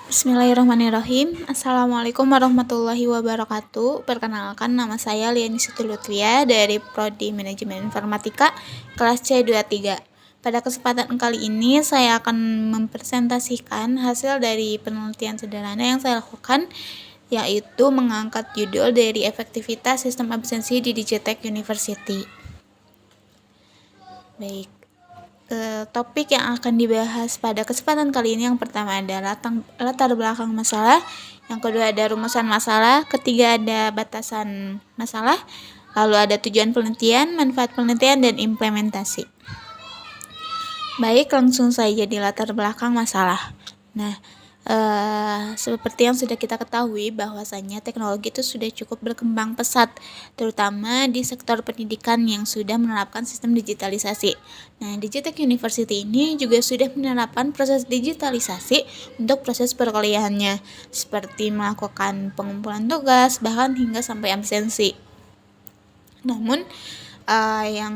Bismillahirrahmanirrahim. Assalamualaikum warahmatullahi wabarakatuh. Perkenalkan, nama saya Liani Situlutvia dari Prodi Manajemen Informatika kelas C23. Pada kesempatan kali ini saya akan mempresentasikan hasil dari penelitian sederhana yang saya lakukan, yaitu mengangkat judul dari efektivitas sistem absensi di Digitech University. Baik. Topik yang akan dibahas pada kesempatan kali ini yang pertama adalah latar belakang masalah, yang kedua ada rumusan masalah, ketiga ada batasan masalah, lalu ada tujuan penelitian, manfaat penelitian, dan implementasi. Baik, langsung saja di latar belakang masalah. Nah, seperti yang sudah kita ketahui bahwasanya teknologi itu sudah cukup berkembang pesat, terutama di sektor pendidikan yang sudah menerapkan sistem digitalisasi. Nah, Digitech University ini juga sudah menerapkan proses digitalisasi untuk proses perkuliahannya, seperti melakukan pengumpulan tugas, bahkan hingga sampai absensi. Namun, yang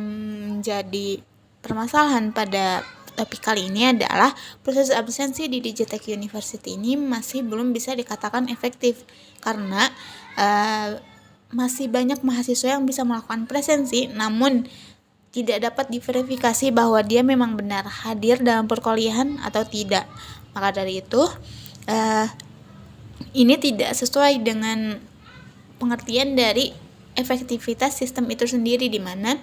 menjadi permasalahan pada topik kali ini adalah proses absensi di Digitech University ini masih belum bisa dikatakan efektif karena masih banyak mahasiswa yang bisa melakukan presensi namun tidak dapat diverifikasi bahwa dia memang benar hadir dalam perkuliahan atau tidak. Maka dari itu ini tidak sesuai dengan pengertian dari efektivitas sistem itu sendiri, di mana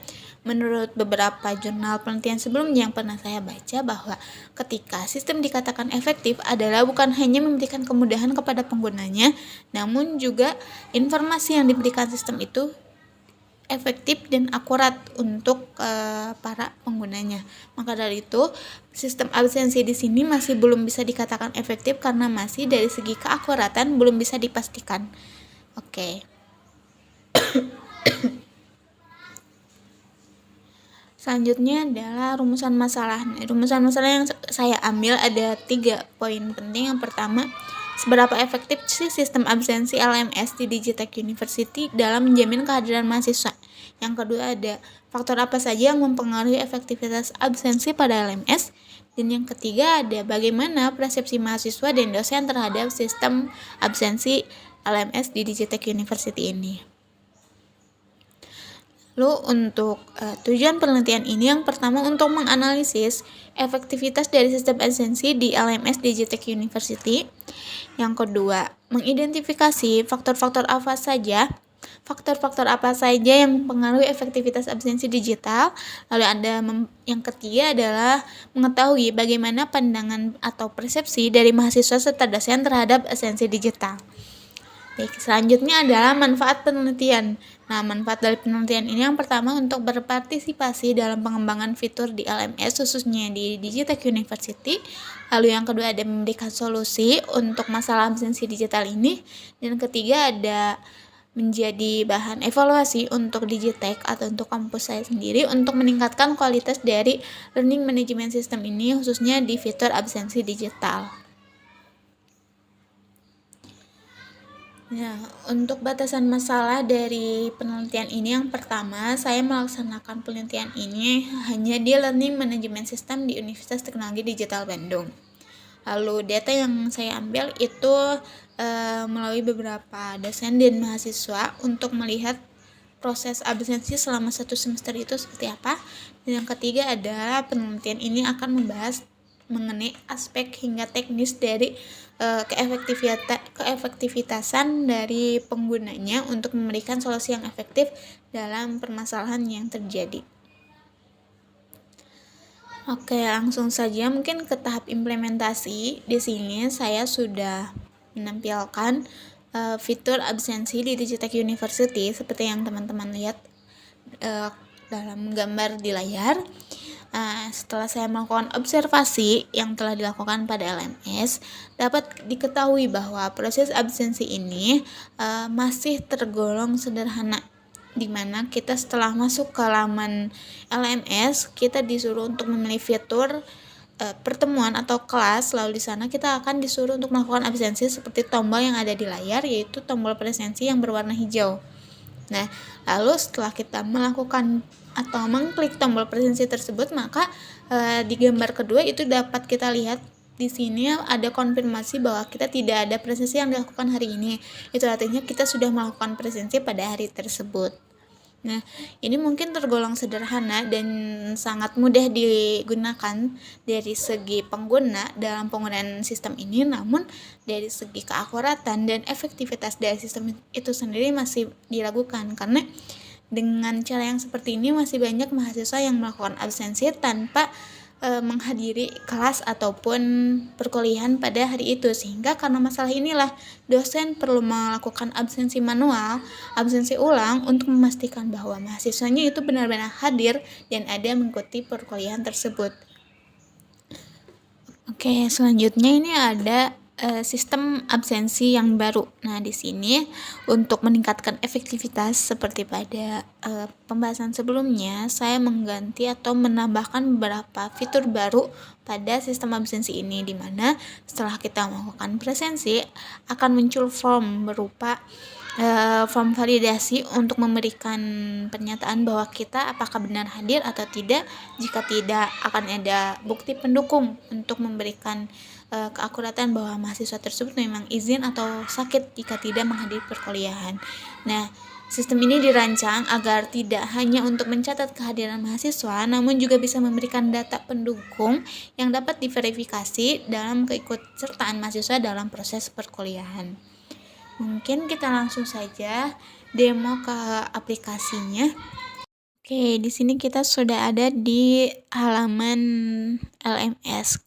menurut beberapa jurnal penelitian sebelumnya yang pernah saya baca bahwa ketika sistem dikatakan efektif adalah bukan hanya memberikan kemudahan kepada penggunanya, namun juga informasi yang diberikan sistem itu efektif dan akurat untuk para penggunanya. Maka dari itu, sistem absensi di sini masih belum bisa dikatakan efektif karena masih dari segi keakuratan belum bisa dipastikan. Oke. Selanjutnya adalah rumusan masalah. Rumusan masalah yang saya ambil ada 3 poin penting. Yang pertama, seberapa efektif sih sistem absensi LMS di Digitech University dalam menjamin kehadiran mahasiswa. Yang kedua ada faktor apa saja yang mempengaruhi efektivitas absensi pada LMS. Dan yang ketiga ada bagaimana persepsi mahasiswa dan dosen terhadap sistem absensi LMS di Digitech University ini. Lalu untuk tujuan penelitian ini yang pertama untuk menganalisis efektivitas dari sistem absensi di LMS Digitech University. Yang kedua, mengidentifikasi faktor-faktor apa saja yang mempengaruhi efektivitas absensi digital. Lalu ada yang ketiga adalah mengetahui bagaimana pandangan atau persepsi dari mahasiswa serta dosen terhadap absensi digital. Baik, selanjutnya adalah manfaat penelitian. Nah, manfaat dari penelitian ini yang pertama untuk berpartisipasi dalam pengembangan fitur di LMS khususnya di Digitech University. Lalu yang kedua ada memberikan solusi untuk masalah absensi digital ini. Dan ketiga ada menjadi bahan evaluasi untuk Digitech atau untuk kampus saya sendiri untuk meningkatkan kualitas dari learning management system ini khususnya di fitur absensi digital. Nah, untuk batasan masalah dari penelitian ini yang pertama, saya melaksanakan penelitian ini hanya di Learning Management System di Universitas Teknologi Digital Bandung. Lalu data yang saya ambil itu melalui beberapa dosen dan mahasiswa untuk melihat proses absensi selama 1 semester itu seperti apa. Dan yang ketiga adalah penelitian ini akan membahas mengenai aspek hingga teknis dari keefektivitasan dari penggunanya untuk memberikan solusi yang efektif dalam permasalahan yang terjadi. Oke, langsung saja mungkin ke tahap implementasi. Di sini saya sudah menampilkan fitur absensi di Digitech University seperti yang teman-teman lihat dalam gambar di layar. Setelah saya melakukan observasi yang telah dilakukan pada LMS, dapat diketahui bahwa proses absensi ini masih tergolong sederhana, di mana kita setelah masuk ke laman LMS, kita disuruh untuk memilih fitur pertemuan atau kelas, lalu di sana kita akan disuruh untuk melakukan absensi seperti tombol yang ada di layar, yaitu tombol presensi yang berwarna hijau. Nah, lalu setelah kita melakukan atau mengklik tombol presensi tersebut, maka di gambar kedua itu dapat kita lihat di sini ada konfirmasi bahwa kita tidak ada presensi yang dilakukan hari ini. Itu artinya kita sudah melakukan presensi pada hari tersebut. Nah, ini mungkin tergolong sederhana dan sangat mudah digunakan dari segi pengguna dalam penggunaan sistem ini, namun dari segi keakuratan dan efektivitas dari sistem itu sendiri masih diragukan, karena dengan cara yang seperti ini masih banyak mahasiswa yang melakukan absensi tanpa menghadiri kelas ataupun perkuliahan pada hari itu, sehingga karena masalah inilah dosen perlu melakukan absensi manual, absensi ulang untuk memastikan bahwa mahasiswanya itu benar-benar hadir dan ada mengikuti perkuliahan tersebut. Oke, selanjutnya ini ada sistem absensi yang baru. Nah, di sini untuk meningkatkan efektivitas seperti pada pembahasan sebelumnya, saya mengganti atau menambahkan beberapa fitur baru pada sistem absensi ini, di mana setelah kita melakukan presensi akan muncul form berupa form validasi untuk memberikan pernyataan bahwa kita apakah benar hadir atau tidak. Jika tidak, akan ada bukti pendukung untuk memberikan keakuratan bahwa mahasiswa tersebut memang izin atau sakit jika tidak menghadiri perkuliahan. Nah, sistem ini dirancang agar tidak hanya untuk mencatat kehadiran mahasiswa, namun juga bisa memberikan data pendukung yang dapat diverifikasi dalam keikutsertaan mahasiswa dalam proses perkuliahan. Mungkin kita langsung saja demo ke aplikasinya. Oke, di sini kita sudah ada di halaman LMS.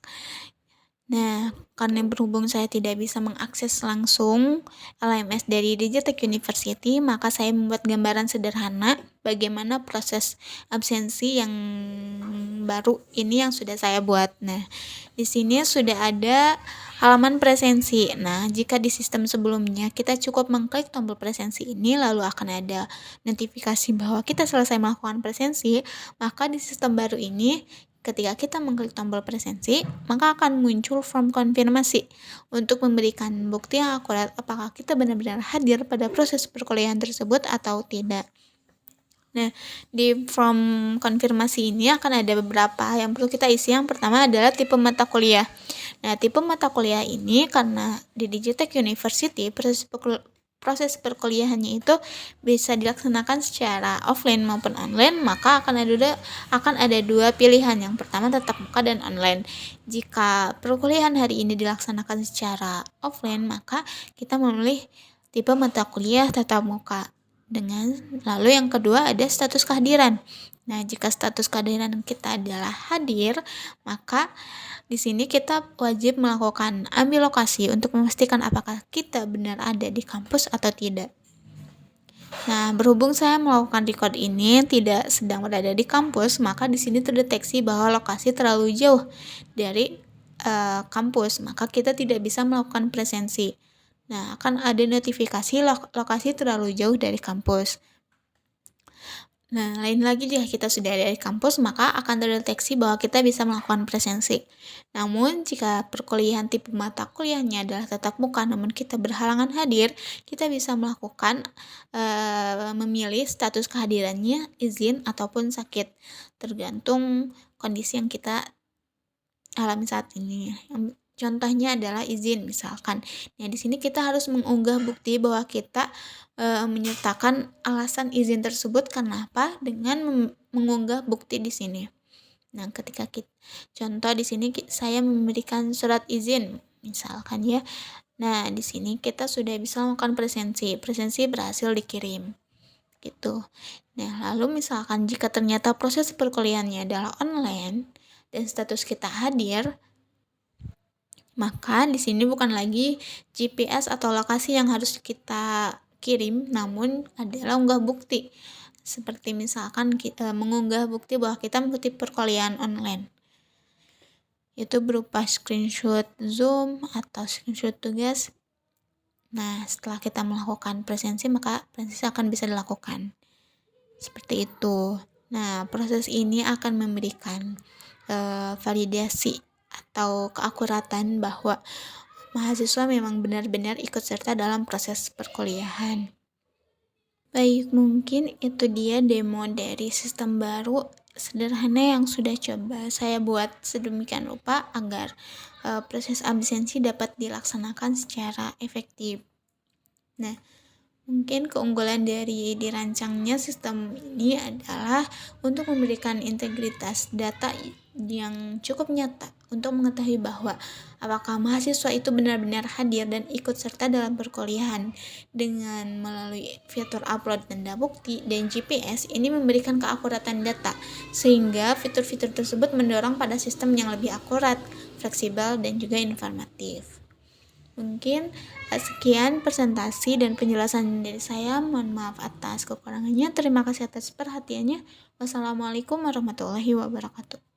Nah, karena berhubung saya tidak bisa mengakses langsung LMS dari Digitech University, maka saya membuat gambaran sederhana bagaimana proses absensi yang baru ini yang sudah saya buat. Nah, di sini sudah ada halaman presensi. Nah, jika di sistem sebelumnya kita cukup mengklik tombol presensi ini lalu akan ada notifikasi bahwa kita selesai melakukan presensi, maka di sistem baru ini ketika kita mengklik tombol presensi, maka akan muncul form konfirmasi untuk memberikan bukti yang akurat apakah kita benar-benar hadir pada proses perkuliahan tersebut atau tidak. Nah, di form konfirmasi ini akan ada beberapa yang perlu kita isi. Yang pertama adalah tipe mata kuliah. Nah, tipe mata kuliah ini karena di Digitech University proses perkuliahannya itu bisa dilaksanakan secara offline maupun online, maka akan ada dua pilihan. Yang pertama tatap muka dan online. Jika perkuliahan hari ini dilaksanakan secara offline, maka kita memilih tipe mata kuliah tatap muka. Lalu yang kedua ada status kehadiran. Nah, jika status kehadiran kita adalah hadir, maka di sini kita wajib melakukan ambil lokasi untuk memastikan apakah kita benar ada di kampus atau tidak. Nah, berhubung saya melakukan record ini tidak sedang berada di kampus, maka di sini terdeteksi bahwa lokasi terlalu jauh dari kampus, maka kita tidak bisa melakukan presensi. Nah, akan ada notifikasi lokasi terlalu jauh dari kampus. Nah, lain lagi jika kita sudah ada di kampus, maka akan terdeteksi bahwa kita bisa melakukan presensi. Namun, jika perkuliahan tipe mata kuliahnya adalah tatap muka, namun kita berhalangan hadir, kita bisa melakukan memilih status kehadirannya izin ataupun sakit, tergantung kondisi yang kita alami saat ini. Contohnya adalah izin misalkan. Nah, di sini kita harus mengunggah bukti bahwa kita menyertakan alasan izin tersebut karena apa dengan mengunggah bukti di sini. Nah, ketika contoh di sini saya memberikan surat izin misalkan ya. Nah, di sini kita sudah bisa melakukan presensi berhasil dikirim. Gitu. Nah, lalu misalkan jika ternyata proses perkuliahannya adalah online dan status kita hadir, maka di sini bukan lagi GPS atau lokasi yang harus kita kirim, namun adalah unggah bukti. Seperti misalkan kita mengunggah bukti bahwa kita mengikuti perkuliahan online. Itu berupa screenshot Zoom atau screenshot tugas. Nah, setelah kita melakukan presensi, maka presensi akan bisa dilakukan. Seperti itu. Nah, proses ini akan memberikan validasi atau keakuratan bahwa mahasiswa memang benar-benar ikut serta dalam proses perkuliahan. Baik, mungkin itu dia demo dari sistem baru sederhana yang sudah coba saya buat sedemikian rupa agar proses absensi dapat dilaksanakan secara efektif. Nah, mungkin keunggulan dari dirancangnya sistem ini adalah untuk memberikan integritas data yang cukup nyata untuk mengetahui bahwa apakah mahasiswa itu benar-benar hadir dan ikut serta dalam perkuliahan. Dengan melalui fitur upload tanda bukti dan GPS, ini memberikan keakuratan data, sehingga fitur-fitur tersebut mendorong pada sistem yang lebih akurat, fleksibel, dan juga informatif. Mungkin sekian presentasi dan penjelasan dari saya. Mohon maaf atas kekurangannya. Terima kasih atas perhatiannya. Wassalamualaikum warahmatullahi wabarakatuh.